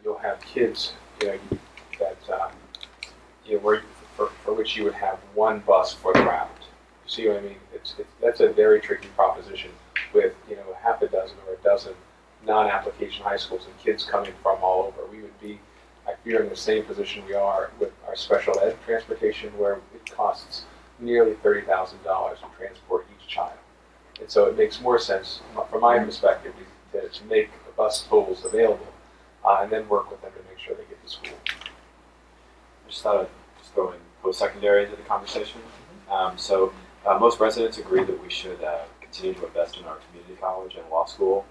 You'll have kids, that for which you would have one bus for the route. You see what I mean? That's a very tricky proposition with half a dozen or a dozen non-application high schools and kids coming from all over. We would be, I fear, in the same position we are with our special ed transportation, where it costs nearly $30,000 to transport each child. And so it makes more sense, from my perspective, to make bus pools available and then work with them to make sure they get to school. I just thought I'd just throw in post-secondary into the conversation. Most residents agree that we should continue to invest in our community college and law school.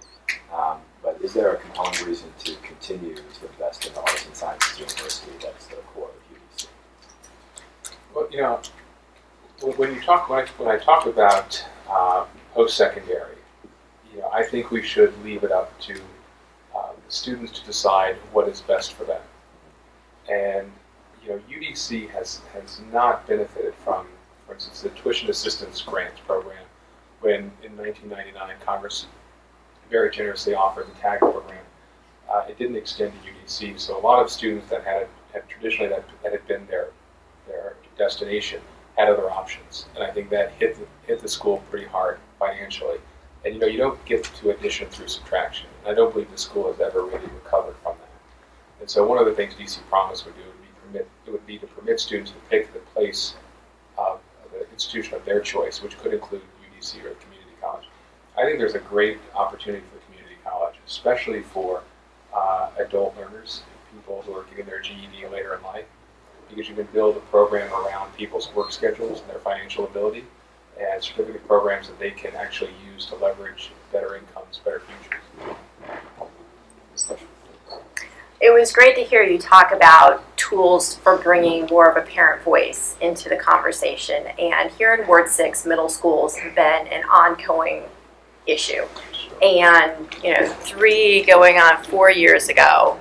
But is there a compelling reason to continue to invest in the Arts and Sciences University that's the core of UDC? Well, when I talk about post-secondary, I think we should leave it up to the students to decide what is best for them. And UDC has not benefited from, for instance, the tuition assistance grants program, when in 1999 Congress very generously offered the TAG program. It didn't extend to UDC, so a lot of students that had traditionally that had been their destination had other options, and I think that hit the school pretty hard financially. And you don't get to addition through subtraction. And I don't believe the school has ever really recovered from that. And so one of the things DC Promise would do would be to permit students to pick the place of the institution of their choice, which could include UDC or community college. I think there's a great opportunity for community college, especially for adult learners, people who are getting their GED later in life, because you can build a program around people's work schedules and their financial ability, and certificate programs that they can actually use to leverage better incomes, better futures. It was great to hear you talk about tools for bringing more of a parent voice into the conversation. And here in Ward 6, middle schools have been an ongoing issue. And 3 going on 4 years ago,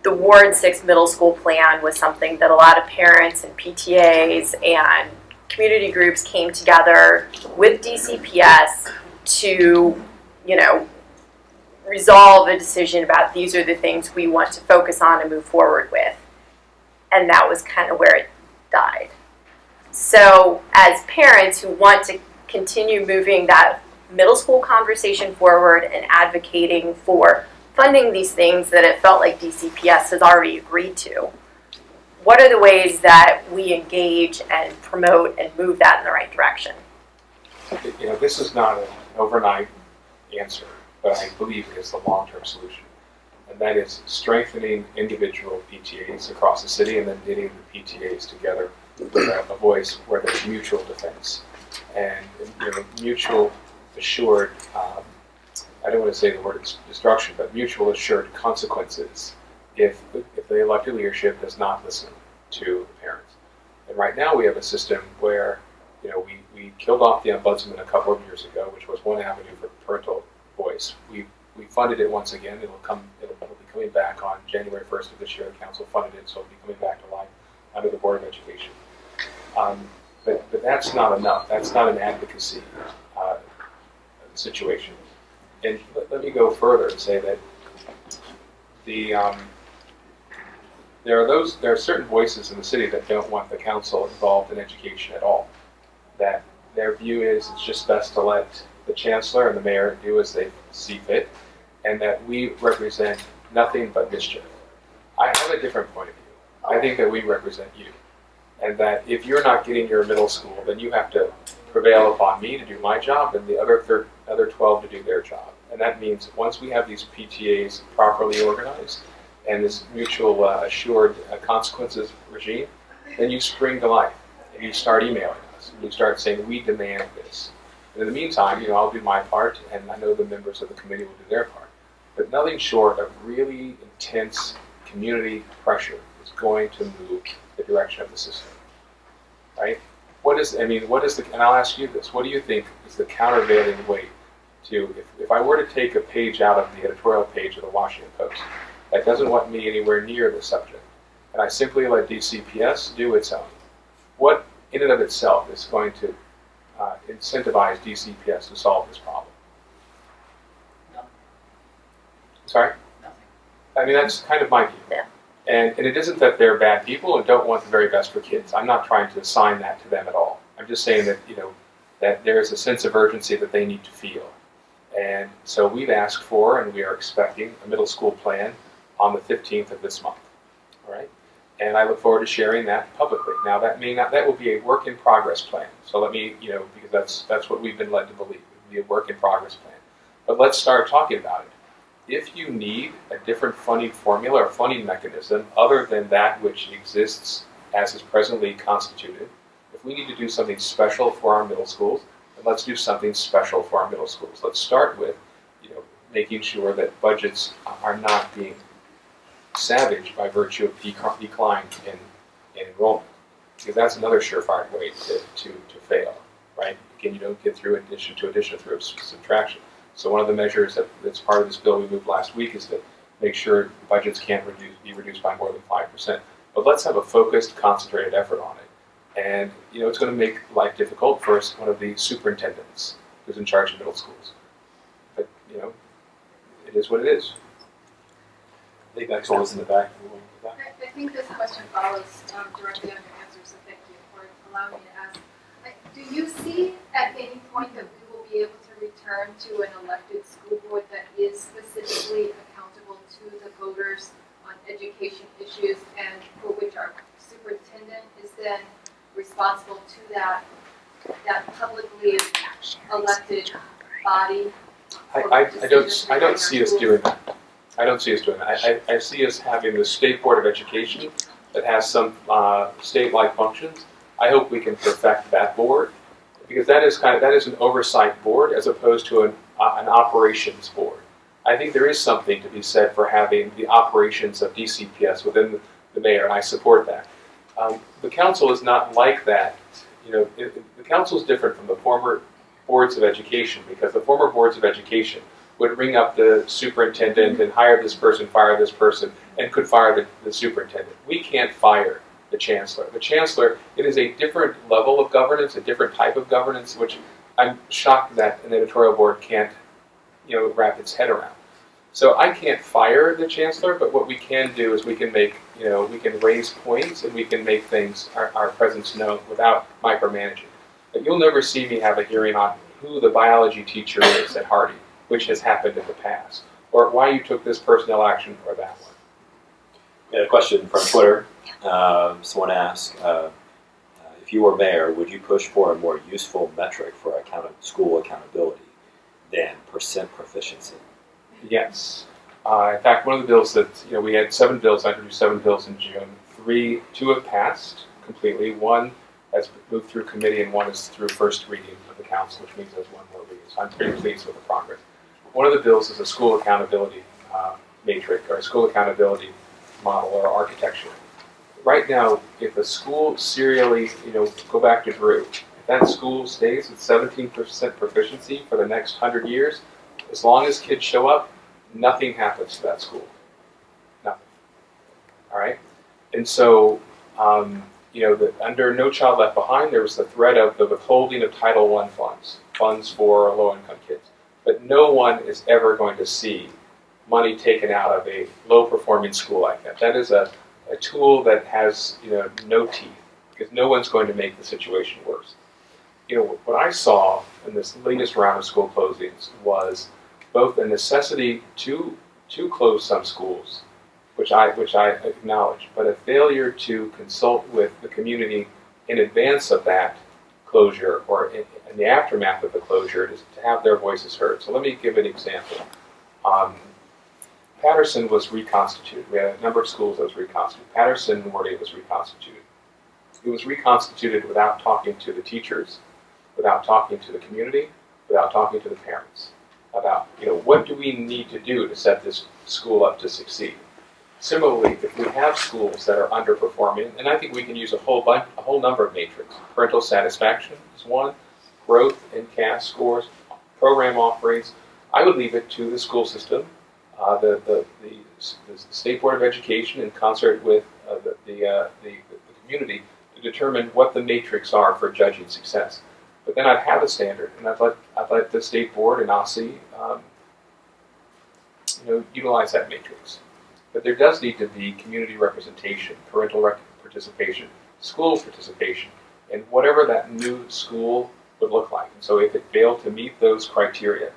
the Ward 6 middle school plan was something that a lot of parents and PTAs and community groups came together with DCPS to, resolve a decision about these are the things we want to focus on and move forward with. And that was kind of where it died. So as parents who want to continue moving that middle school conversation forward and advocating for funding these things that it felt like DCPS has already agreed to, what are the ways that we engage and promote and move that in the right direction? This is not an overnight answer, but I believe it is the long-term solution. And that is strengthening individual PTAs across the city and then knitting the PTAs together with a voice where there's mutual defense and mutual assured, I don't want to say the word destruction, but mutual assured consequences if the elected leadership does not listen to the parents. And right now we have a system where we killed off the ombudsman a couple of years ago, which was one avenue for parental voice. We funded it once again. It'll be coming back on January 1st of this year. The council funded it, so it'll be coming back to life under the Board of Education. But that's not enough. That's not an advocacy situation. And let me go further and say that there are certain voices in the city that don't want the council involved in education at all. That their view is it's just best to let the chancellor and the mayor do as they see fit, and that we represent nothing but mischief. I have a different point of view. I think that we represent you, and that if you're not getting your middle school, then you have to prevail upon me to do my job and the other 12 to do their job. And that means once we have these PTAs properly organized and this mutual assured consequences regime, then you spring to life and you start emailing us and you start saying, we demand this. And in the meantime, I'll do my part, and I know the members of the committee will do their part. But nothing short of really intense community pressure is going to move the direction of the system, right? And I'll ask you this, what do you think is the countervailing weight to, if I were to take a page out of the editorial page of the Washington Post that doesn't want me anywhere near the subject, and I simply let DCPS do its own, what in and of itself is going to incentivize DCPS to solve this problem? Nothing. Sorry? Nothing. I mean, that's kind of my view. Yeah. And it isn't that they're bad people and don't want the very best for kids. I'm not trying to assign that to them at all. I'm just saying that, that there's a sense of urgency that they need to feel. And so we've asked for, and we are expecting, a middle school plan on the 15th of this month. All right? And I look forward to sharing that publicly. Now, that will be a work in progress plan. So let me, because that's what we've been led to believe. It will be a work in progress plan. But let's start talking about it. If you need a different funding formula or funding mechanism other than that which exists as is presently constituted, if we need to do something special for our middle schools, then let's do something special for our middle schools. Let's start with, making sure that budgets are not being savaged by virtue of decline in enrollment, because that's another surefire way to fail, right? Again, you don't get through addition to addition through subtraction. So one of the measures that's part of this bill we moved last week is to make sure budgets can't be reduced by more than 5%. But let's have a focused, concentrated effort on it. And it's going to make life difficult for one of the superintendents who's in charge of middle schools. But it is what it is. I think Maxwell was in the back. I think this question follows directly on your answer, so thank you for allowing me to ask. Do you see at any point that we will be able to return to an elected school board that is specifically accountable to the voters on education issues and for which our superintendent is then responsible to that publicly elected body? I don't see us doing that. I don't see us doing that. I see us having the State Board of Education that has some state-like functions. I hope we can perfect that board, because that is an oversight board as opposed to an operations board. I think there is something to be said for having the operations of DCPS within the mayor, and I support that. The council is not like that. The council is different from the former boards of education, because the former boards of education would ring up the superintendent and hire this person, fire this person, and could fire the superintendent. We can't fire the chancellor. The chancellor, it is a different level of governance, a different type of governance, which I'm shocked that an editorial board can't, wrap its head around. So I can't fire the chancellor, but what we can do is we can make, we can raise points and we can make things, our presence known without micromanaging. But you'll never see me have a hearing on who the biology teacher is at Hardy, which has happened in the past, or why you took this personnel action or that one. We had a question from Twitter. Someone asked, if you were mayor, would you push for a more useful metric for school accountability than percent proficiency? Yes. In fact, one of the bills that, we had 7 bills, I introduced 7 bills in June. 2 have passed completely. 1 has moved through committee and 1 is through first reading of the council, which means there's 1 more reading. So I'm pretty pleased with the progress. One of the bills is a school accountability matrix, or a school accountability model or architecture. Right now, if a school serially, go back to Drew, if that school stays at 17% proficiency for the next 100 years, as long as kids show up, nothing happens to that school. Nothing. All right? And so, under No Child Left Behind, there was the threat of the withholding of Title I funds for low-income kids. But no one is ever going to see money taken out of a low-performing school like that. That is a tool that has no teeth, because no one's going to make the situation worse. What I saw in this latest round of school closings was both a necessity to close some schools, which I acknowledge, but a failure to consult with the community in advance of that closure or in the aftermath of the closure to have their voices heard. So let me give an example. Patterson was reconstituted. We had a number of schools that was reconstituted. Patterson and Morley was reconstituted. It was reconstituted without talking to the teachers, without talking to the community, without talking to the parents about, what do we need to do to set this school up to succeed. Similarly, if we have schools that are underperforming, and I think we can use a whole number of metrics. Parental satisfaction is one, growth in CAS scores, program offerings. I would leave it to the school system, the State Board of Education, in concert with the community, to determine what the metrics are for judging success. But then I'd have a standard, and I'd let the State Board and OSSI, utilize that matrix. but there does need to be community representation, parental participation, school participation, in whatever that new school would look like. And so if it failed to meet those criteria,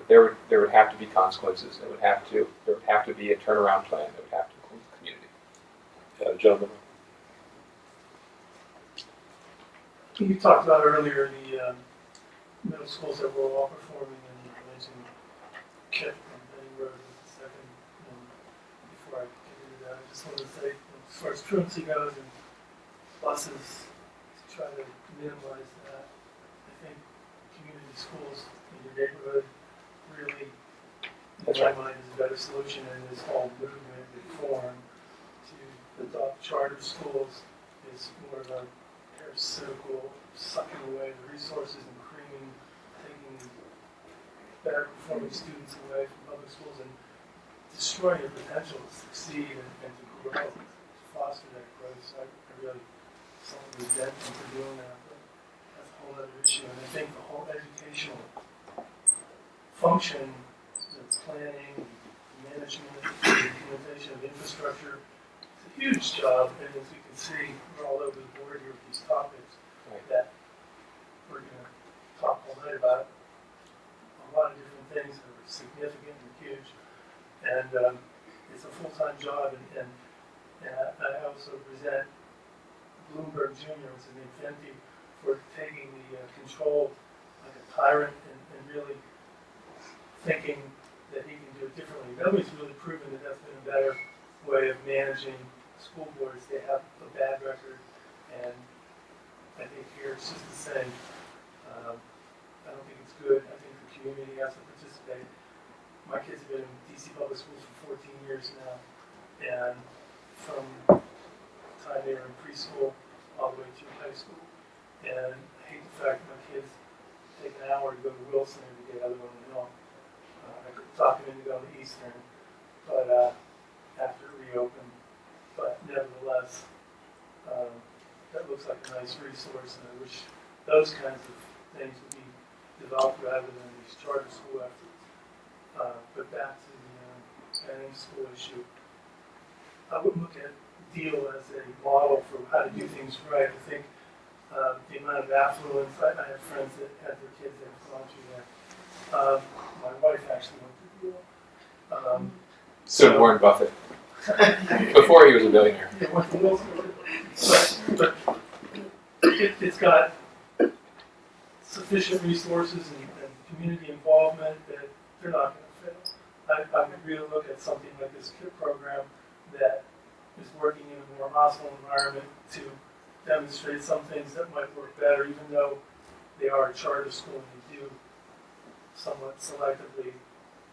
there would have to be consequences. There would have to be a turnaround plan. That would have to include the community. Gentlemen. You talked about earlier the middle schools that were all performing, and you mentioned Kip and Benning Road was the second. Before I get into that, I just wanted to say, as far as truancy goes and buses, to try to minimize that, I think community schools in your neighborhood really, in my mind, is a better solution than this whole movement reform to adopt charter schools is more of a parasitical, sucking away the resources and creaming, taking better performing students away from public schools and destroying their potential to succeed and to grow, to foster that growth. So I really something resent them for doing that, but that's a whole other issue. And I think the whole educational function, the planning, management, the implementation of infrastructure, it's a huge job. And as we can see, we're all over the board here with these topics that we're going to talk all night about. A lot of different things that are significant and huge. And it's a full-time job. And I also resent Bloomberg Jr., what's his name, Fenty, for taking the control like a tyrant and really thinking that he can do it differently. Nobody's really proven that that's been a better way of managing school boards. They have a bad record, and I think here it's just the same. I don't think it's good. I think the community has to participate. My kids have been in DC public schools for 14 years now, and from the time they were in preschool all the way through high school. And I hate the fact that my kids take an hour to go to Wilson every day, other than home. I could talk them into going to Eastern, but after it reopened. But nevertheless, that looks like a nice resource, and I wish those kinds of things would be developed rather than these charter school efforts. But back to the Penning school issue, I wouldn't look at Deal as a model for how to do things right. I think the amount of affluence, I have friends that had their kids that have gone through that. My wife actually went to Deal. So did Warren Buffett. Before he was a billionaire. It went to Wilson. But it's got sufficient resources and community involvement that they're not going to fail. I would really look at something like this KIP program that is working in a more hostile environment to demonstrate some things that might work better, even though they are a charter school and they do somewhat selectively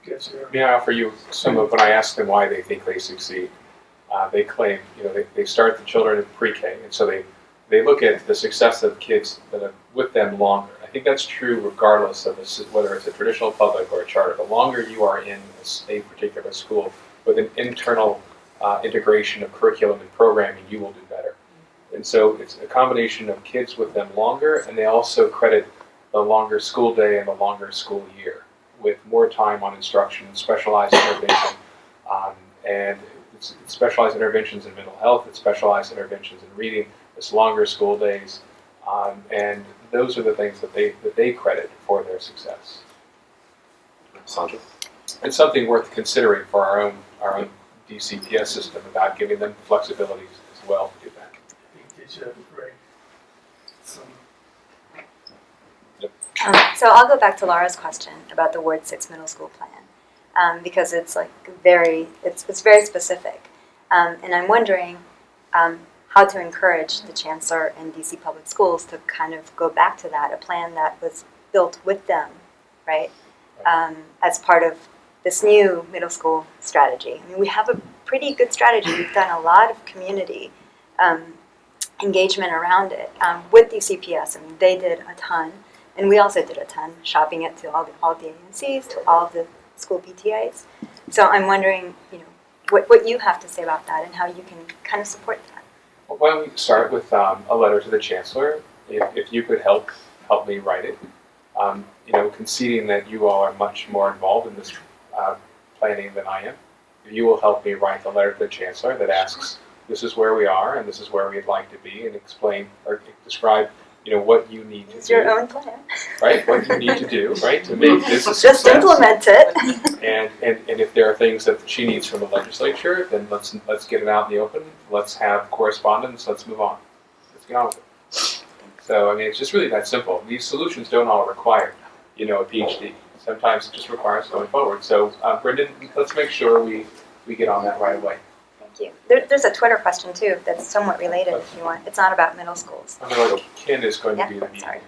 get your... May I offer you some of when I ask them why they think they succeed? They claim, they start the children in pre-K, and so they look at the success of kids that are with them longer. I think that's true regardless of whether it's a traditional public or a charter. The longer you are in a particular school with an internal integration of curriculum and programming, you will do better. And so it's a combination of kids with them longer, and they also credit the longer school day and the longer school year with more time on instruction, specialized intervention, and it's specialized interventions in mental health, it's specialized interventions in reading, it's longer school days, and those are the things that they credit for their success. Sandra? It's something worth considering for our own DCPS system about giving them flexibilities as well to do that. I think it should have a break. So I'll go back to Laura's question about the Ward 6 middle school plan, because it's like very specific, and I'm wondering how to encourage the chancellor and DC public schools to kind of go back to that, a plan that was built with them, right, as part of this new middle school strategy. I mean, we have a pretty good strategy. We've done a lot of community engagement around it with DCPS. I mean, they did a ton. And we also did a ton, shopping it to all the ANCs, to all of the school PTAs. So I'm wondering, what you have to say about that and how you can kind of support that. Well, why don't we start with a letter to the chancellor, if you could help me write it, conceding that you all are much more involved in this planning than I am, you will help me write the letter to the chancellor that asks, this is where we are and this is where we'd like to be, and explain or describe, what you need to It's do, your own plan. right? What you need to do, right, to make this a Just success. implement it. And if there are things that she needs from the legislature, then let's get it out in the open. Let's have correspondence. Let's move on. Let's get on with it. So I mean, it's just really that simple. These solutions don't all require, a PhD. Sometimes it just requires going forward. So Brendan, let's make sure we get on that right away. Thank you. There's a Twitter question too that's somewhat related if you want. It's not about middle schools. I mean, like Ken is going to be the sorry.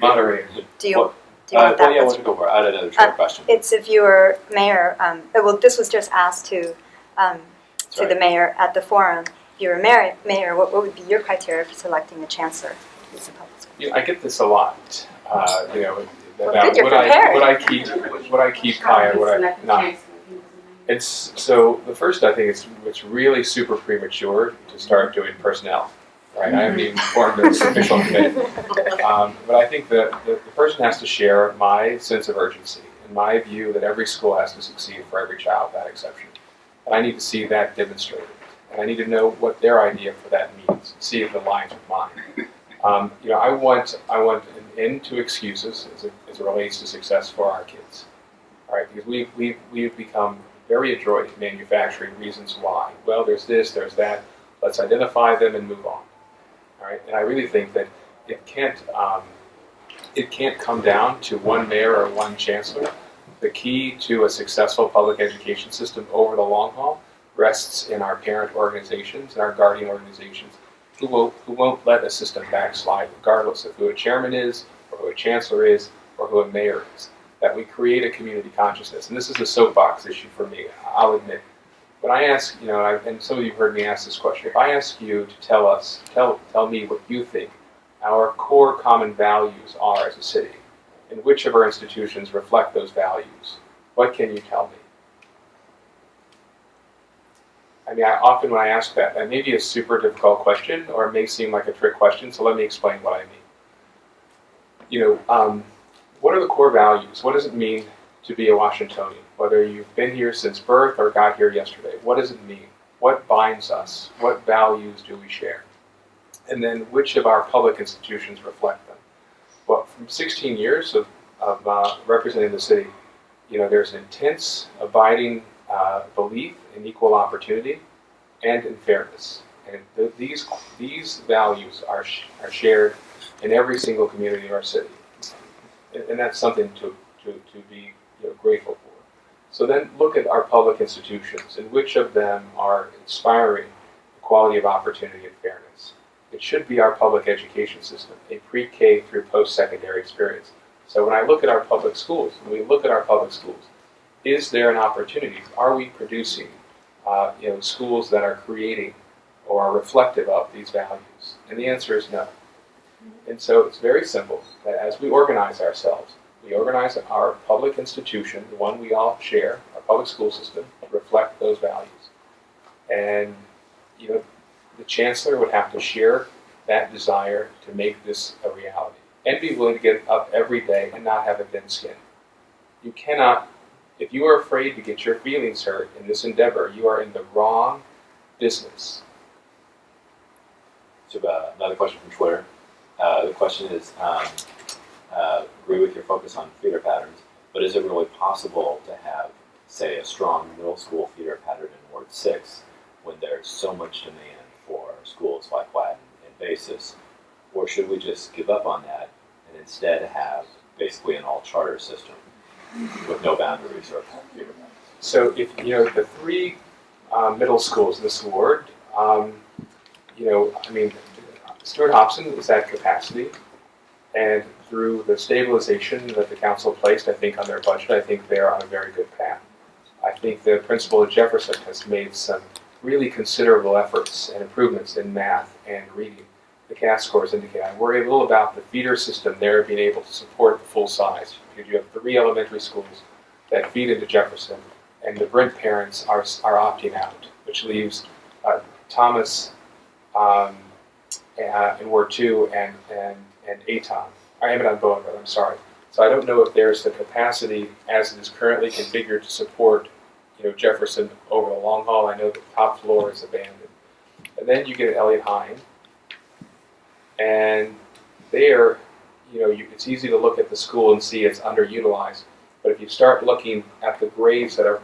moderator. Do you want that? Well, yeah, why don't you go for it? I had another short question. It's if you were mayor, well, this was just asked to the mayor at the forum. If you were mayor, what would be your criteria for selecting a chancellor? Of the public school? I get this a lot. About good, you're what prepared. I keep high and what I not. It's so the first, I think it's really super premature to start doing personnel, right? I haven't even formed an official committee, but I think that the person has to share my sense of urgency and my view that every school has to succeed for every child, without exception. And I need to see that demonstrated, and I need to know what their idea for that means, see if it aligns with mine. I want an end to excuses as it relates to success for our kids, all right? Because we've become very adroit at manufacturing reasons why. Well, there's this, there's that. Let's identify them and move on. All right, and I really think that it can't come down to one mayor or one chancellor. The key to a successful public education system over the long haul rests in our parent organizations and our guardian organizations, who won't let a system backslide, regardless of who a chairman is, or who a chancellor is, or who a mayor is. That we create a community consciousness, and this is a soapbox issue for me, I'll admit. When I ask, and some of you have heard me ask this question, if I ask you to tell me what you think our core common values are as a city, and which of our institutions reflect those values, what can you tell me? I mean, often when I ask that may be a super difficult question, or it may seem like a trick question, so let me explain what I mean. What are the core values? What does it mean to be a Washingtonian? Whether you've been here since birth or got here yesterday, what does it mean? What binds us? What values do we share? And then which of our public institutions reflect them? Well, from 16 years of representing the city, there's an intense, abiding belief in equal opportunity and in fairness. And these values are shared in every single community of our city. And that's something to be grateful for. So then look at our public institutions and which of them are inspiring equality of opportunity and fairness. It should be our public education system, a pre-K through post-secondary experience. So when I look at our public schools, is there an opportunity? Are we producing schools that are creating or are reflective of these values? And the answer is no. And so it's very simple that as we organize ourselves, we organize our public institution, the one we all share, our public school system, to reflect those values. And, the chancellor would have to share that desire to make this a reality and be willing to get up every day and not have a thin skin. You cannot, if you are afraid to get your feelings hurt in this endeavor, you are in the wrong business. So another question from Twitter. The question is, agree with your focus on feeder patterns, but is it really possible to have, say, a strong middle school feeder pattern in Ward 6 when there's so much demand for schools like Latin and Basis? Or should we just give up on that and instead have basically an all-charter system with no boundaries or feeder patterns? So if, the three middle schools in this ward, Stuart Hobson is at capacity, and through the stabilization that the council placed, I think, on their budget, I think they're on a very good path. I think the principal at Jefferson has made some really considerable efforts and improvements in math and reading. The CAS scores indicate. I worry a little about the feeder system there being able to support the full size, because you have 3 elementary schools that feed into Jefferson, and the Brent parents are opting out, which leaves Thomas in Ward 2 and Aton. Amadon Bowenville, I'm sorry. So I don't know if there's the capacity as it is currently configured to support, Jefferson over the long haul. I know the top floor is abandoned. And then you get Elliott Hine, and there, it's easy to look at the school and see it's underutilized. But if you start looking at the grades that are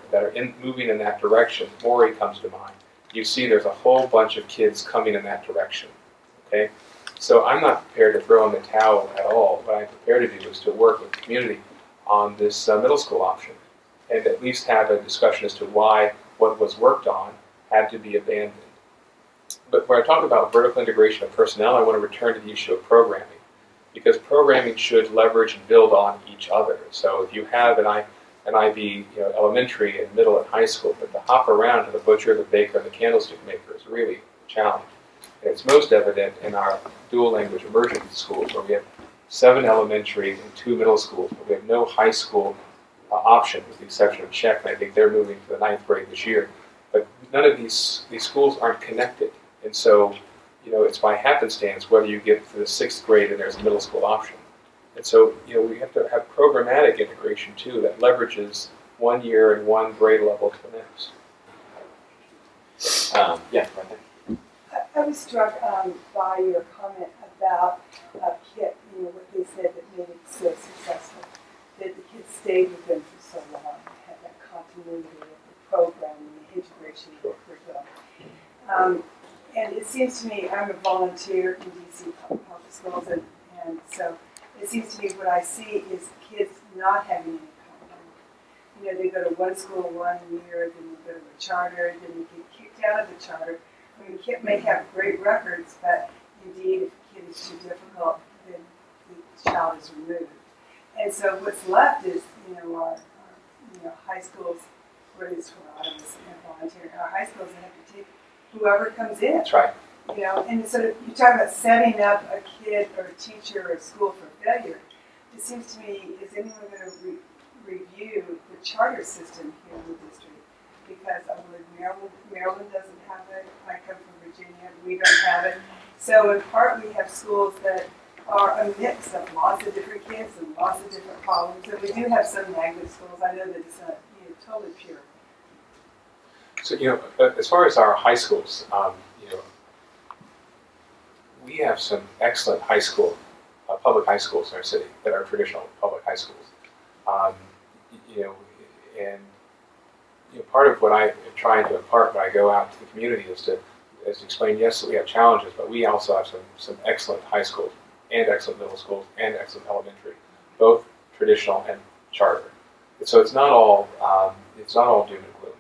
moving in that direction, Morey comes to mind. You see there's a whole bunch of kids coming in that direction. Okay, so I'm not prepared to throw in the towel at all. What I'm prepared to do is to work with the community on this middle school option, and at least have a discussion as to why what was worked on had to be abandoned. But when I talk about vertical integration of personnel, I want to return to the issue of programming, because programming should leverage and build on each other. So if you have an IB, elementary and middle and high school, but to hop around to the butcher, the baker, and the candlestick maker is really a challenge. And it's most evident in our dual language immersion schools, where we have 7 elementary and 2 middle schools, but we have no high school option, with the exception of Czech, and I think they're moving to the 9th grade this year. But none of these schools aren't connected. And so, it's by happenstance whether you get to the 6th grade and there's a middle school option. And so, we have to have programmatic integration too that leverages one year and one grade level to the next. Yeah, right there. I was struck by your comment about KIT, what they said that made it so successful, that the kids stayed with them for so long, had that continuity of the program and the integration of the curriculum. And it seems to me, I'm a volunteer in DC public schools, and so it seems to me what I see is kids not having any continuity. They go to one school 1 year, then they go to a charter, then they get kicked out of the charter. I mean, the kid may have great records, but indeed, if the kid is too difficult, then the child is removed. And so what's left is, our high schools, or at least for a lot of us volunteering, our high schools that have to take whoever comes in. That's right. And so you talk about setting up a kid or a teacher or a school for failure. It seems to me, is anyone going to review the charter system here in the district? Because Maryland doesn't have it. I come from Virginia. We don't have it. So in part, we have schools that are a mix of lots of different kids and lots of different problems. And we do have some magnet schools. I know that it's not totally pure. So, as far as our high schools, we have some excellent high school, public high schools in our city that are traditional public high schools. Part of what I'm trying to impart when I go out to the community is to explain, yes, we have challenges, but we also have some excellent high schools and excellent middle schools and excellent elementary, both traditional and charter. And so it's not all doom and gloom.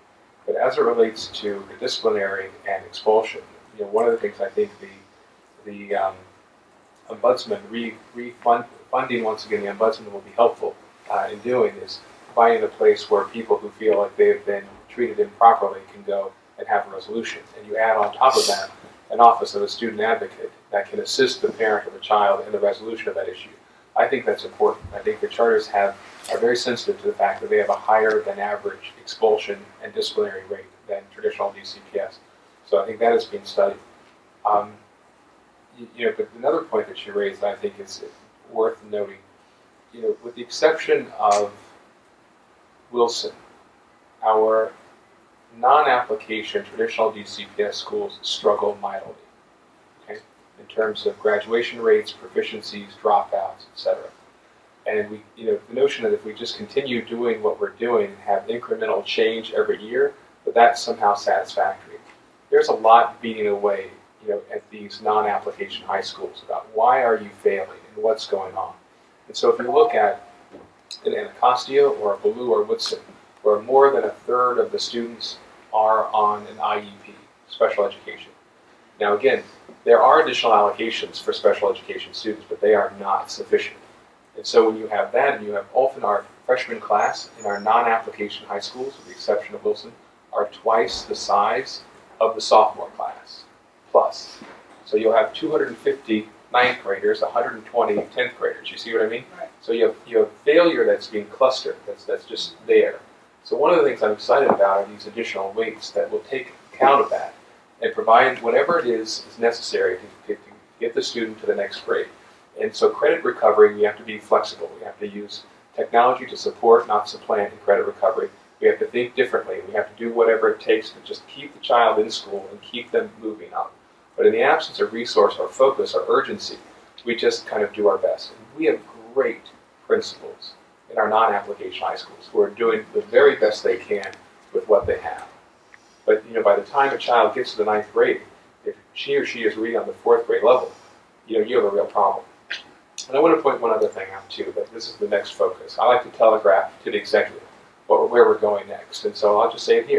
But as it relates to the disciplinary and expulsion, one of the things I think the ombudsman funding once again, the ombudsman will be helpful in doing is finding a place where people who feel like they've been treated improperly can go and have a resolution. And you add on top of that an office of a student advocate that can assist the parent of a child in the resolution of that issue. I think that's important. I think the charters are very sensitive to the fact that they have a higher than average expulsion and disciplinary rate than traditional DCPS. So I think that is being studied. But another point that you raised that I think is worth noting, with the exception of Wilson, our non-application traditional DCPS schools struggle mightily, okay, in terms of graduation rates, proficiencies, dropouts, etc. And the notion that if we just continue doing what we're doing and have incremental change every year, that that's somehow satisfactory. There's a lot beating away, at these non-application high schools about why are you failing and what's going on. And so if you look at an Anacostia or a Ballou or Woodson, where more than a third of the students are on an IEP, special education. Now again, there are additional allocations for special education students, but they are not sufficient. And so when you have that, and you have often our freshman class in our non-application high schools, with the exception of Wilson, are twice the size of the sophomore class, plus. So you'll have 250 ninth graders, 120 10th graders. You see what I mean? Right. So you have failure that's being clustered, that's just there. So one of the things I'm excited about are these additional weights that will take account of that and provide whatever it is necessary to get the student to the next grade. And so credit recovery, we have to be flexible. We have to use technology to support, not supplant, in credit recovery. We have to think differently. We have to do whatever it takes to just keep the child in school and keep them moving up. But in the absence of resource or focus or urgency, we just kind of do our best. And we have great principals in our non-application high schools who are doing the very best they can with what they have. But by the time a child gets to the 9th grade, if she or she is reading on the 4th grade level, you have a real problem. And I want to point one other thing out too, that this is the next focus. I like to telegraph to the executive where we're going next. And so I'll just say it here.